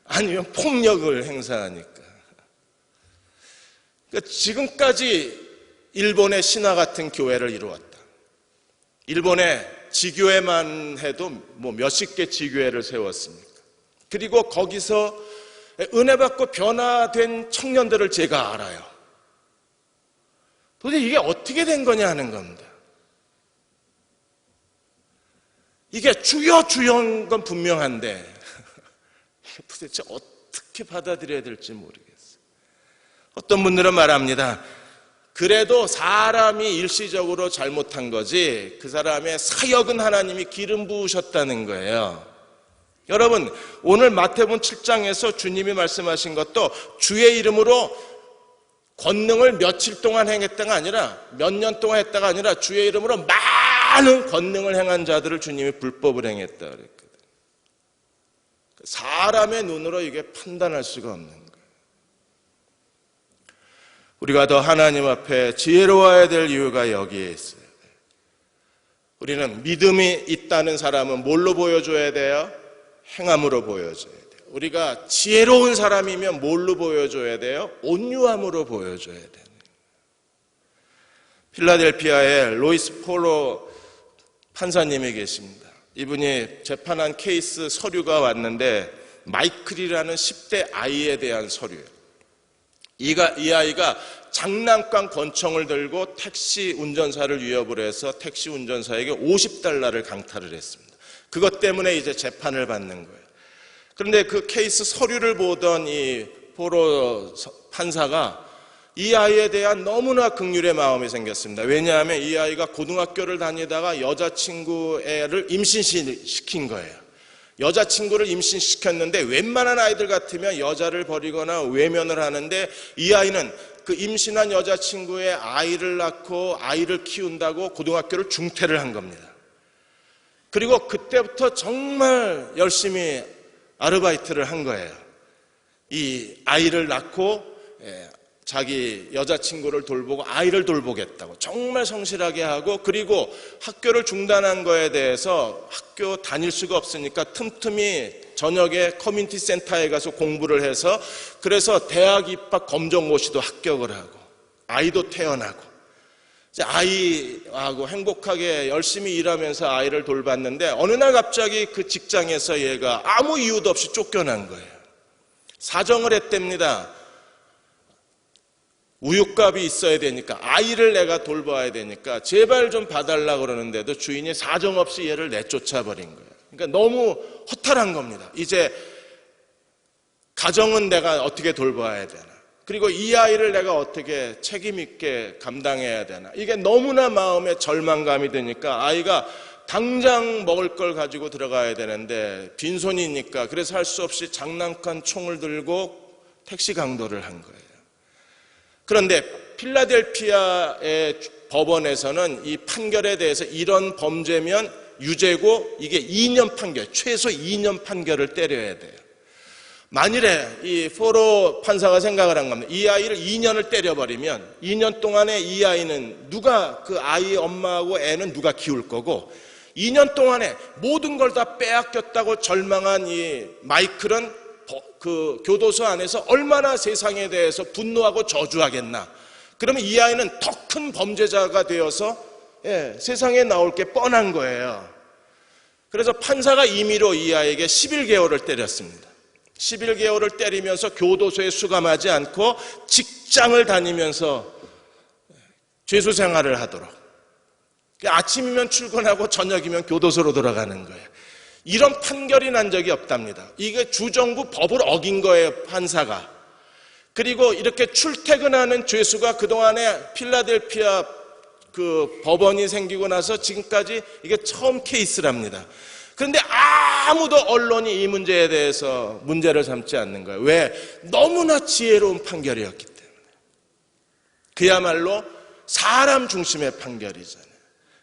아니면 폭력을 행사하니까. 그러니까 지금까지 일본의 신화 같은 교회를 이루었다. 일본의 지교회만 해도 뭐 몇십 개 지교회를 세웠습니까? 그리고 거기서 은혜 받고 변화된 청년들을 제가 알아요. 도대체 이게 어떻게 된 거냐 하는 겁니다. 이게 주여주여인 건 분명한데 도대체 어떻게 받아들여야 될지 모르겠어요. 어떤 분들은 말합니다. 그래도 사람이 일시적으로 잘못한 거지 그 사람의 사역은 하나님이 기름 부으셨다는 거예요. 여러분, 오늘 마태복음 7장에서 주님이 말씀하신 것도 주의 이름으로 권능을 며칠 동안 행했다가 아니라 몇 년 동안 했다가 아니라 주의 이름으로 많은 권능을 행한 자들을 주님이 불법을 행했다 그랬거든요. 사람의 눈으로 이게 판단할 수가 없는 거예요. 우리가 더 하나님 앞에 지혜로워야 될 이유가 여기에 있어요. 우리는 믿음이 있다는 사람은 뭘로 보여줘야 돼요? 행함으로 보여줘야 돼요. 우리가 지혜로운 사람이면 뭘로 보여줘야 돼요? 온유함으로 보여줘야 돼요. 필라델피아에 로이스 폴로 판사님이 계십니다. 이분이 재판한 케이스 서류가 왔는데 마이클이라는 10대 아이에 대한 서류예요. 이 아이가 장난감 권총을 들고 택시 운전사를 위협을 해서 택시 운전사에게 $50를 강탈을 했습니다. 그것 때문에 이제 재판을 받는 거예요. 그런데 그 케이스 서류를 보던 이 포로 판사가 이 아이에 대한 너무나 긍휼의 마음이 생겼습니다. 왜냐하면 이 아이가 고등학교를 다니다가 여자친구 애를 임신시킨 거예요. 여자친구를 임신시켰는데 웬만한 아이들 같으면 여자를 버리거나 외면을 하는데 이 아이는 그 임신한 여자친구의 아이를 낳고 아이를 키운다고 고등학교를 중퇴를 한 겁니다. 그리고 그때부터 정말 열심히 아르바이트를 한 거예요. 이 아이를 낳고 자기 여자친구를 돌보고 아이를 돌보겠다고 정말 성실하게 하고, 그리고 학교를 중단한 거에 대해서 학교 다닐 수가 없으니까 틈틈이 저녁에 커뮤니티 센터에 가서 공부를 해서 그래서 대학 입학 검정고시도 합격을 하고 아이도 태어나고 이제 아이하고 행복하게 열심히 일하면서 아이를 돌봤는데 어느 날 갑자기 그 직장에서 얘가 아무 이유도 없이 쫓겨난 거예요. 사정을 했답니다. 우유값이 있어야 되니까 아이를 내가 돌봐야 되니까 제발 좀 봐달라 그러는데도 주인이 사정없이 얘를 내쫓아 버린 거예요. 그러니까 너무 허탈한 겁니다. 이제 가정은 내가 어떻게 돌봐야 되나, 그리고 이 아이를 내가 어떻게 책임 있게 감당해야 되나, 이게 너무나 마음에 절망감이 드니까 아이가 당장 먹을 걸 가지고 들어가야 되는데 빈손이니까 그래서 할 수 없이 장난감 총을 들고 택시 강도를 한 거예요. 그런데 필라델피아의 법원에서는 이 판결에 대해서 이런 범죄면 유죄고 이게 2년 판결, 최소 2년 판결을 때려야 돼요. 만일에 이 포로 판사가 생각을 한 겁니다. 이 아이를 2년을 때려버리면 2년 동안에 이 아이는 누가, 그 아이의 엄마하고 애는 누가 키울 거고 2년 동안에 모든 걸 다 빼앗겼다고 절망한 이 마이클은 그 교도소 안에서 얼마나 세상에 대해서 분노하고 저주하겠나. 그러면 이 아이는 더 큰 범죄자가 되어서 세상에 나올 게 뻔한 거예요. 그래서 판사가 임의로 이 아이에게 11개월을 때렸습니다. 11개월을 때리면서 교도소에 수감하지 않고 직장을 다니면서 죄수 생활을 하도록, 아침이면 출근하고 저녁이면 교도소로 돌아가는 거예요. 이런 판결이 난 적이 없답니다. 이게 주정부 법을 어긴 거예요, 판사가. 그리고 이렇게 출퇴근하는 죄수가 그동안에 필라델피아 그 법원이 생기고 나서 지금까지 이게 처음 케이스랍니다. 그런데 아무도 언론이 이 문제에 대해서 문제를 삼지 않는 거예요. 왜? 너무나 지혜로운 판결이었기 때문에. 그야말로 사람 중심의 판결이잖아요.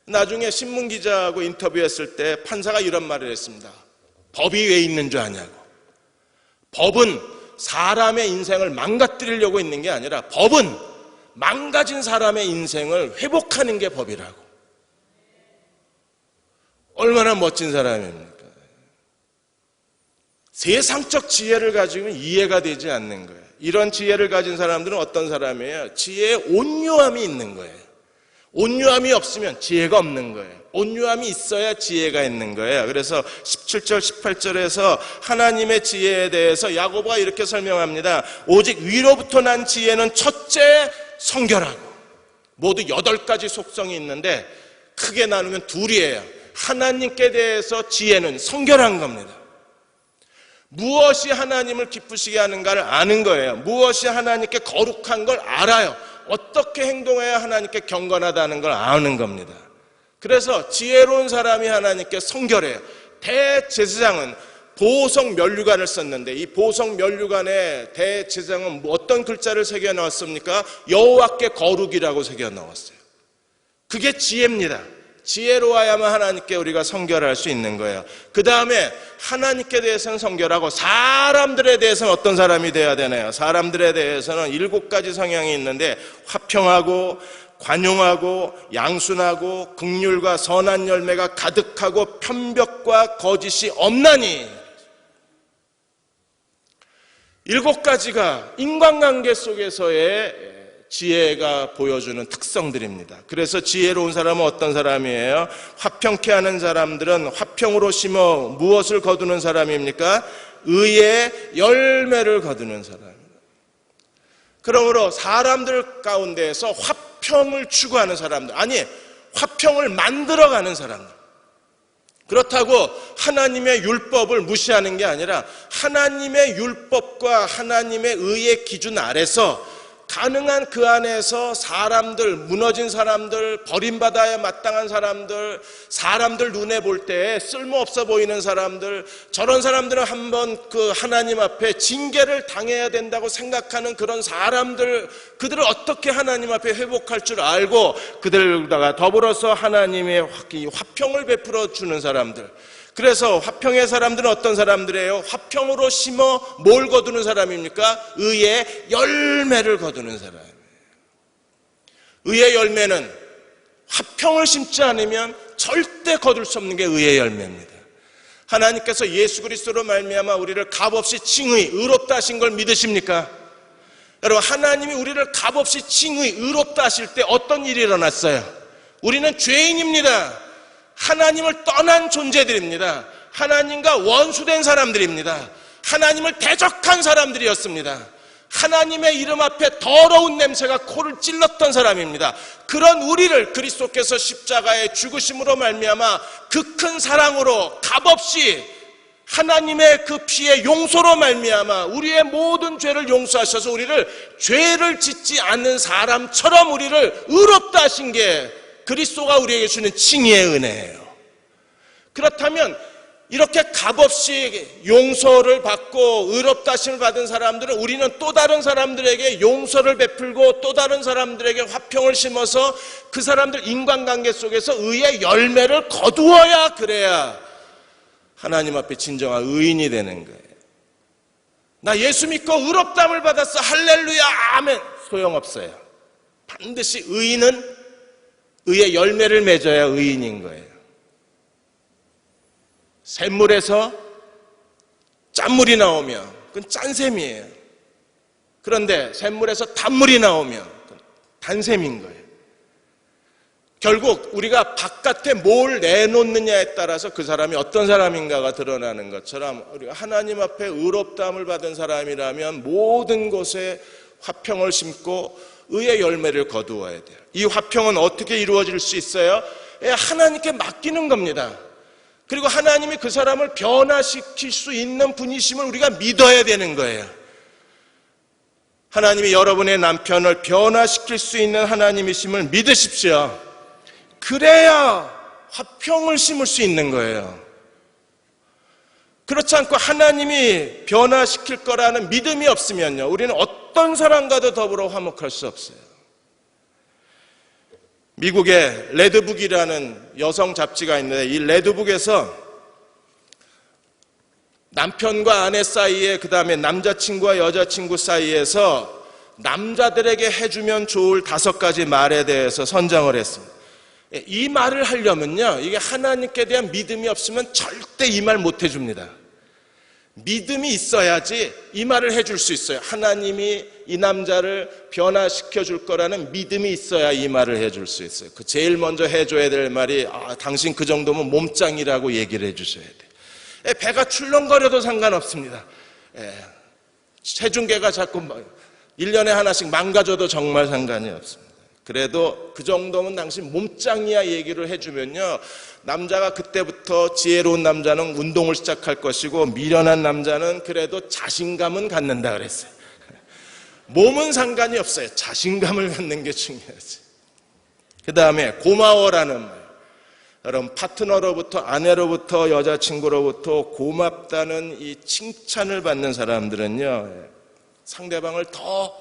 나중에 신문기자하고 인터뷰했을 때 판사가 이런 말을 했습니다. 법이 왜 있는 줄 아냐고. 법은 사람의 인생을 망가뜨리려고 있는 게 아니라 법은 망가진 사람의 인생을 회복하는 게 법이라고. 얼마나 멋진 사람입니까? 세상적 지혜를 가지고 이해가 되지 않는 거예요. 이런 지혜를 가진 사람들은 어떤 사람이에요? 지혜에 온유함이 있는 거예요. 온유함이 없으면 지혜가 없는 거예요. 온유함이 있어야 지혜가 있는 거예요. 그래서 17절, 18절에서 하나님의 지혜에 대해서 야고보가 이렇게 설명합니다. 오직 위로부터 난 지혜는 첫째 성결하고, 모두 8가지 속성이 있는데 크게 나누면 둘이에요. 하나님께 대해서 지혜는 성결한 겁니다. 무엇이 하나님을 기쁘시게 하는가를 아는 거예요. 무엇이 하나님께 거룩한 걸 알아요. 어떻게 행동해야 하나님께 경건하다는 걸 아는 겁니다. 그래서 지혜로운 사람이 하나님께 성결해요. 대제사장은 보석 면류관을 썼는데 이 보석 면류관에 대제사장은 어떤 글자를 새겨 넣었습니까? 여호와께 거룩이라고 새겨 넣었어요. 그게 지혜입니다. 지혜로워야만 하나님께 우리가 성결할 수 있는 거예요. 그 다음에 하나님께 대해서는 성결하고 사람들에 대해서는 어떤 사람이 돼야 되나요? 사람들에 대해서는 7가지 성향이 있는데 화평하고 관용하고 양순하고 긍휼과 선한 열매가 가득하고 편벽과 거짓이 없나니. 7가지가 인간관계 속에서의 지혜가 보여주는 특성들입니다. 그래서 지혜로운 사람은 어떤 사람이에요? 화평케 하는 사람들은 화평으로 심어 무엇을 거두는 사람입니까? 의의 열매를 거두는 사람입니다. 그러므로 사람들 가운데에서 화평을 추구하는 사람들, 아니 화평을 만들어가는 사람들. 그렇다고 하나님의 율법을 무시하는 게 아니라 하나님의 율법과 하나님의 의의 기준 아래서 가능한 그 안에서 사람들, 무너진 사람들, 버림받아야 마땅한 사람들, 사람들 눈에 볼 때 쓸모없어 보이는 사람들, 저런 사람들은 한번 그 하나님 앞에 징계를 당해야 된다고 생각하는 그런 사람들, 그들을 어떻게 하나님 앞에 회복할 줄 알고 그들과 더불어서 하나님의 화평을 베풀어 주는 사람들. 그래서 화평의 사람들은 어떤 사람들이에요? 화평으로 심어 뭘 거두는 사람입니까? 의의 열매를 거두는 사람이에요. 의의 열매는 화평을 심지 않으면 절대 거둘 수 없는 게 의의 열매입니다. 하나님께서 예수 그리스도로 말미암아 우리를 값없이 칭의, 의롭다 하신 걸 믿으십니까? 여러분, 하나님이 우리를 값없이 칭의, 의롭다 하실 때 어떤 일이 일어났어요? 우리는 죄인입니다. 하나님을 떠난 존재들입니다. 하나님과 원수된 사람들입니다. 하나님을 대적한 사람들이었습니다. 하나님의 이름 앞에 더러운 냄새가 코를 찔렀던 사람입니다. 그런 우리를 그리스도께서 십자가의 죽으심으로 말미암아 그 큰 사랑으로 값없이 하나님의 그 피의 용서로 말미암아 우리의 모든 죄를 용서하셔서 우리를 죄를 짓지 않는 사람처럼 우리를 의롭다 하신 게 그리스도가 우리에게 주는 칭의의 은혜예요. 그렇다면 이렇게 값없이 용서를 받고 의롭다 하심을 받은 사람들은 우리는 또 다른 사람들에게 용서를 베풀고 또 다른 사람들에게 화평을 심어서 그 사람들 인간관계 속에서 의의 열매를 거두어야, 그래야 하나님 앞에 진정한 의인이 되는 거예요. 나 예수 믿고 의롭다함을 받았어, 할렐루야, 아멘. 소용없어요. 반드시 의인은 의의 열매를 맺어야 의인인 거예요. 샘물에서 짠물이 나오면 그건 짠샘이에요. 그런데 샘물에서 단물이 나오면 그건 단샘인 거예요. 결국 우리가 바깥에 뭘 내놓느냐에 따라서 그 사람이 어떤 사람인가가 드러나는 것처럼 우리가 하나님 앞에 의롭다함을 받은 사람이라면 모든 곳에 화평을 심고 의의 열매를 거두어야 돼요. 이 화평은 어떻게 이루어질 수 있어요? 하나님께 맡기는 겁니다. 그리고 하나님이 그 사람을 변화시킬 수 있는 분이심을 우리가 믿어야 되는 거예요. 하나님이 여러분의 남편을 변화시킬 수 있는 하나님이심을 믿으십시오. 그래야 화평을 심을 수 있는 거예요. 그렇지 않고 하나님이 변화시킬 거라는 믿음이 없으면요, 우리는 어떤 사람과도 더불어 화목할 수 없어요. 미국의 레드북이라는 여성 잡지가 있는데, 이 레드북에서 남편과 아내 사이에, 그 다음에 남자친구와 여자친구 사이에서 남자들에게 해주면 좋을 5가지 말에 대해서 선정을 했습니다. 이 말을 하려면요, 이게 하나님께 대한 믿음이 없으면 절대 이 말 못 해줍니다. 믿음이 있어야지 이 말을 해줄 수 있어요. 하나님이 이 남자를 변화시켜 줄 거라는 믿음이 있어야 이 말을 해줄 수 있어요. 그 제일 먼저 해줘야 될 말이, 당신 그 정도면 몸짱이라고 얘기를 해주셔야 돼요. 배가 출렁거려도 상관없습니다. 체중계가 자꾸 1년에 하나씩 망가져도 정말 상관이 없습니다. 그래도 그 정도면 당신 몸짱이야 얘기를 해주면요, 남자가 그때부터, 지혜로운 남자는 운동을 시작할 것이고 미련한 남자는 그래도 자신감은 갖는다 그랬어요. 몸은 상관이 없어요. 자신감을 갖는 게 중요하지. 그 다음에 고마워라는 말. 여러분, 파트너로부터, 아내로부터, 여자친구로부터 고맙다는 이 칭찬을 받는 사람들은요, 상대방을 더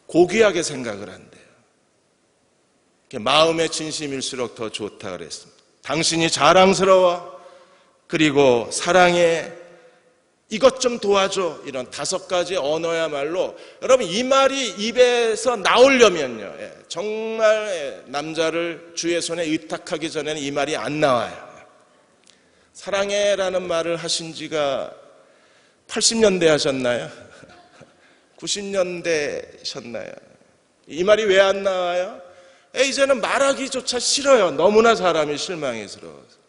고귀하게 생각을 한대요. 마음의 진심일수록 더 좋다 그랬습니다. 당신이 자랑스러워, 그리고 사랑해, 이것 좀 도와줘, 이런 5가지 언어야말로, 여러분, 이 말이 입에서 나오려면요, 정말 남자를 주의 손에 의탁하기 전에는 이 말이 안 나와요. 사랑해라는 말을 하신 지가 80년대 하셨나요? 90년대셨나요? 이 말이 왜 안 나와요? 이제는 말하기조차 싫어요. 너무나 사람이 실망스러워서.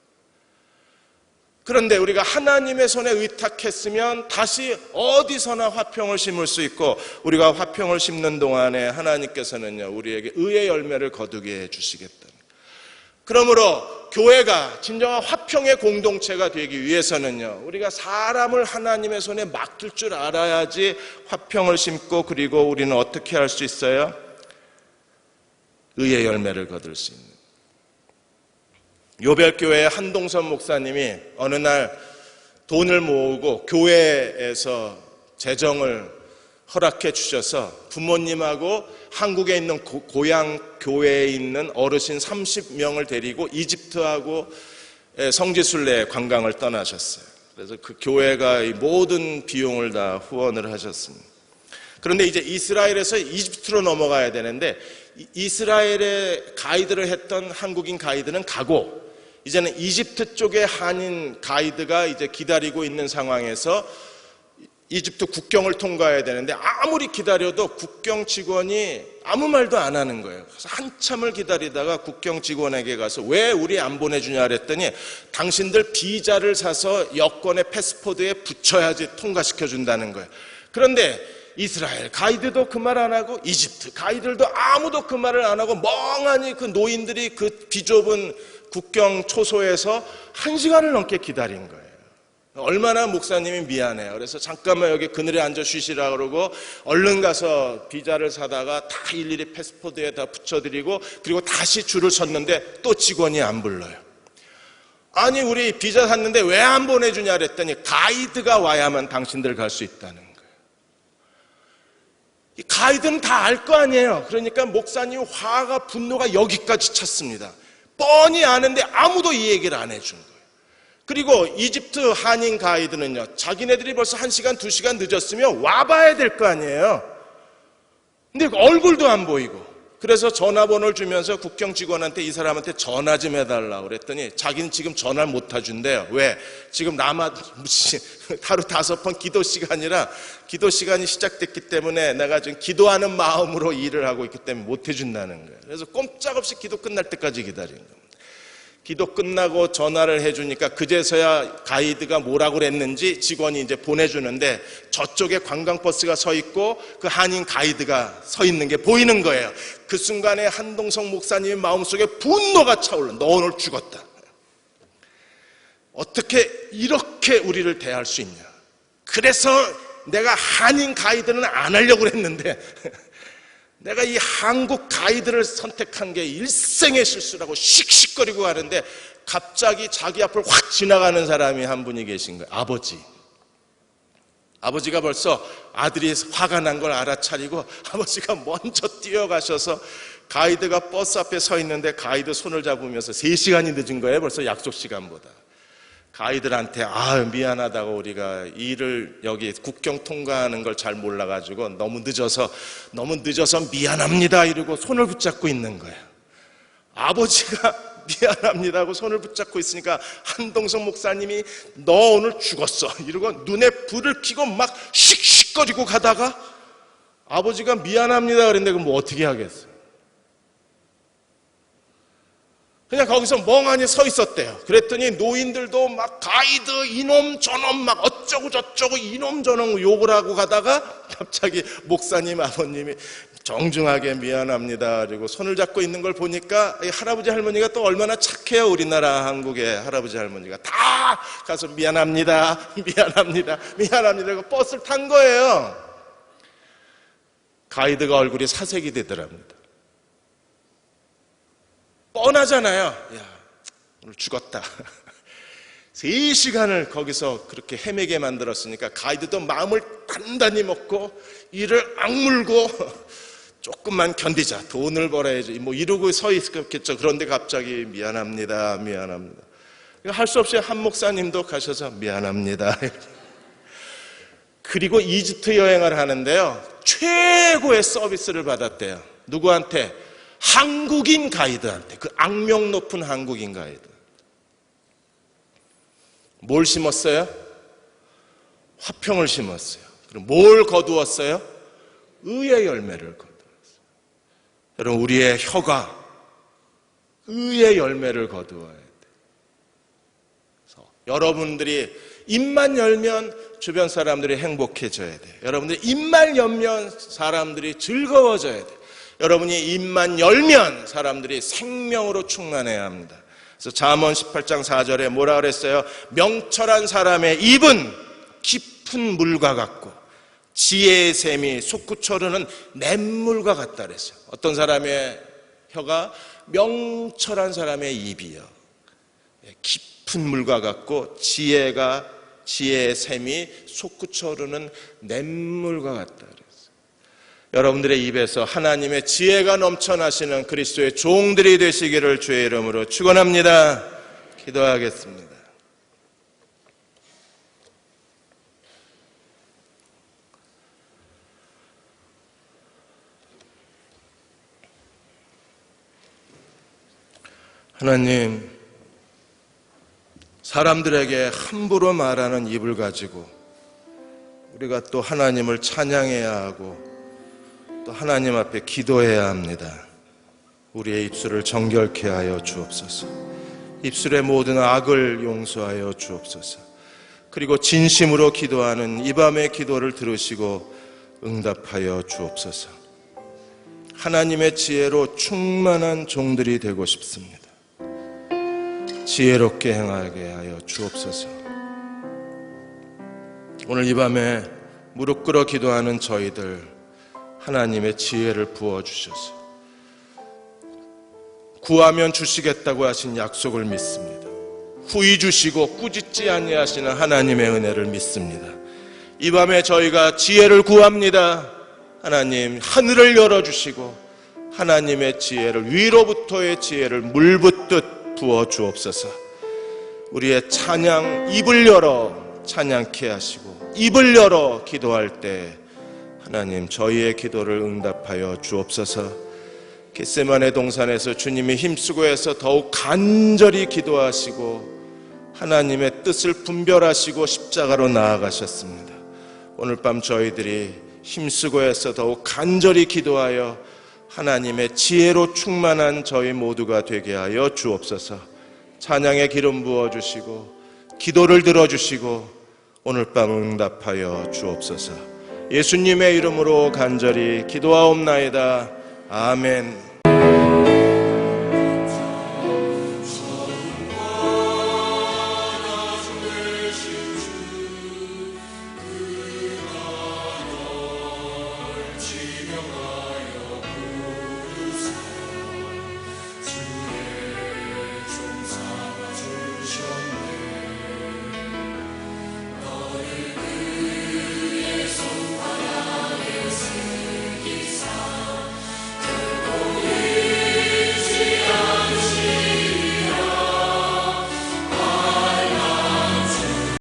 그런데 우리가 하나님의 손에 의탁했으면 다시 어디서나 화평을 심을 수 있고, 우리가 화평을 심는 동안에 하나님께서는요, 우리에게 의의 열매를 거두게 해주시겠다. 그러므로 교회가 진정한 화평의 공동체가 되기 위해서는요, 우리가 사람을 하나님의 손에 맡길 줄 알아야지 화평을 심고, 그리고 우리는 어떻게 할 수 있어요? 의의 열매를 거둘 수 있는. 요별교회의 한동선 목사님이 어느 날 돈을 모으고 교회에서 재정을 허락해 주셔서 부모님하고 한국에 있는 고향 교회에 있는 어르신 30명을 데리고 이집트하고 성지순례 관광을 떠나셨어요. 그래서 그 교회가 이 모든 비용을 다 후원을 하셨습니다. 그런데 이제 이스라엘에서 이집트로 넘어가야 되는데, 이스라엘에 가이드를 했던 한국인 가이드는 가고, 이제는 이집트 쪽의 한인 가이드가 이제 기다리고 있는 상황에서 이집트 국경을 통과해야 되는데, 아무리 기다려도 국경 직원이 아무 말도 안 하는 거예요. 그래서 한참을 기다리다가 국경 직원에게 가서 왜 우리 안 보내주냐 그랬더니, 당신들 비자를 사서 여권에 패스포드에 붙여야지 통과시켜 준다는 거예요. 그런데 이스라엘 가이드도 그 말 안 하고, 이집트 가이드들도 아무도 그 말을 안 하고, 멍하니 그 노인들이 그 비좁은 국경 초소에서 1시간을 넘게 기다린 거예요. 얼마나 목사님이 미안해요. 그래서 잠깐만 여기 그늘에 앉아 쉬시라 그러고, 얼른 가서 비자를 사다가 다 일일이 패스포드에 다 붙여드리고, 그리고 다시 줄을 섰는데 또 직원이 안 불러요. 아니, 우리 비자 샀는데 왜 안 보내주냐 그랬더니, 가이드가 와야만 당신들 갈 수 있다는 거예요. 이 가이드는 다 알 거 아니에요. 그러니까 목사님 화가, 분노가 여기까지 찼습니다. 뻔히 아는데 아무도 이 얘기를 안 해준 거예요. 그리고 이집트 한인 가이드는요, 자기네들이 벌써 1시간, 2시간 늦었으면 와봐야 될 거 아니에요. 근데 얼굴도 안 보이고, 그래서 전화번호를 주면서 국경 직원한테 이 사람한테 전화 좀 해달라고 그랬더니, 자기는 지금 전화를 못 해준대요. 왜? 지금 하루 5번 기도 시간이라, 기도 시간이 시작됐기 때문에 내가 지금 기도하는 마음으로 일을 하고 있기 때문에 못 해준다는 거예요. 그래서 꼼짝없이 기도 끝날 때까지 기다린 겁니다. 기도 끝나고 전화를 해주니까 그제서야 가이드가 뭐라고 그랬는지 직원이 이제 보내주는데, 저쪽에 관광버스가 서 있고 그 한인 가이드가 서 있는 게 보이는 거예요. 그 순간에 한동성 목사님의 마음속에 분노가 차올라. 너 오늘 죽었다. 어떻게 이렇게 우리를 대할 수 있냐. 그래서 내가 한인 가이드는 안 하려고 했는데 내가 이 한국 가이드를 선택한 게 일생의 실수라고 씩씩거리고 가는데 갑자기 자기 앞을 확 지나가는 사람이 한 분이 계신 거예요. 아버지가 벌써 아들이 화가 난 걸 알아차리고 아버지가 먼저 뛰어가셔서 가이드가 버스 앞에 서 있는데 가이드 손을 잡으면서 3시간이 늦은 거예요. 벌써 약속 시간보다. 가이드한테 미안하다고 우리가 일을 여기 국경 통과하는 걸 잘 몰라가지고 너무 늦어서 미안합니다 이러고 손을 붙잡고 있는 거예요. 아버지가 미안합니다고 손을 붙잡고 있으니까 한동석 목사님이 너 오늘 죽었어 이러고 눈에 불을 켜고 막 씩씩거리고 가다가 아버지가 미안합니다 그랬는데 그럼 뭐 어떻게 하겠어요? 그냥 거기서 멍하니 서 있었대요. 그랬더니 노인들도 막 가이드 이놈 저놈 막 어쩌고 저쩌고 이놈 저놈 욕을 하고 가다가 갑자기 목사님 아버님이 정중하게 미안합니다 그리고 손을 잡고 있는 걸 보니까 이 할아버지 할머니가 또 얼마나 착해요. 우리나라 한국의 할아버지 할머니가 다 가서 미안합니다 그리고 버스를 탄 거예요. 가이드가 얼굴이 사색이 되더랍니다. 뻔하잖아요. 야, 오늘 죽었다. 3시간을 거기서 그렇게 헤매게 만들었으니까 가이드도 마음을 단단히 먹고 이를 악물고 조금만 견디자. 돈을 벌어야지. 뭐 이러고 서 있었겠죠. 그런데 갑자기 미안합니다. 할 수 없이 한 목사님도 가셔서 미안합니다. 그리고 이집트 여행을 하는데요. 최고의 서비스를 받았대요. 누구한테? 한국인 가이드한테. 그 악명 높은 한국인 가이드. 뭘 심었어요? 화평을 심었어요. 그럼 뭘 거두었어요? 의의 열매를 거두었어요. 여러분, 우리의 혀가 의의 열매를 거두어야 돼요. 여러분들이 입만 열면 주변 사람들이 행복해져야 돼요. 여러분들이 입만 열면 사람들이 즐거워져야 돼요. 여러분이 입만 열면 사람들이 생명으로 충만해야 합니다. 그래서 잠언 18장 4절에 뭐라 그랬어요? 명철한 사람의 입은 깊은 물과 같고 지혜의 샘이 솟구쳐 흐르는 냇물과 같다 그랬어요. 어떤 사람의 혀가? 명철한 사람의 입이요. 깊은 물과 같고 지혜의 샘이 솟구쳐 흐르는 냇물과 같다 그랬어요. 여러분들의 입에서 하나님의 지혜가 넘쳐나시는 그리스도의 종들이 되시기를 주의 이름으로 축원합니다. 기도하겠습니다. 하나님, 사람들에게 함부로 말하는 입을 가지고 우리가 또 하나님을 찬양해야 하고 또 하나님 앞에 기도해야 합니다. 우리의 입술을 정결케 하여 주옵소서. 입술의 모든 악을 용서하여 주옵소서. 그리고 진심으로 기도하는 이 밤의 기도를 들으시고 응답하여 주옵소서. 하나님의 지혜로 충만한 종들이 되고 싶습니다. 지혜롭게 행하게 하여 주옵소서. 오늘 이 밤에 무릎 꿇어 기도하는 저희들 하나님의 지혜를 부어주셔서 구하면 주시겠다고 하신 약속을 믿습니다. 후히 주시고 꾸짖지 아니하시는 하나님의 은혜를 믿습니다. 이 밤에 저희가 지혜를 구합니다. 하나님, 하늘을 열어주시고 하나님의 지혜를, 위로부터의 지혜를 물붓듯 부어주옵소서. 우리의 찬양 입을 열어 찬양케 하시고 입을 열어 기도할 때 하나님, 저희의 기도를 응답하여 주옵소서. 겟세마네 동산에서 주님이 힘쓰고 해서 더욱 간절히 기도하시고 하나님의 뜻을 분별하시고 십자가로 나아가셨습니다. 오늘 밤 저희들이 힘쓰고 해서 더욱 간절히 기도하여 하나님의 지혜로 충만한 저희 모두가 되게 하여 주옵소서. 찬양의 기름 부어주시고 기도를 들어주시고 오늘 밤 응답하여 주옵소서. 예수님의 이름으로 간절히 기도하옵나이다. 아멘.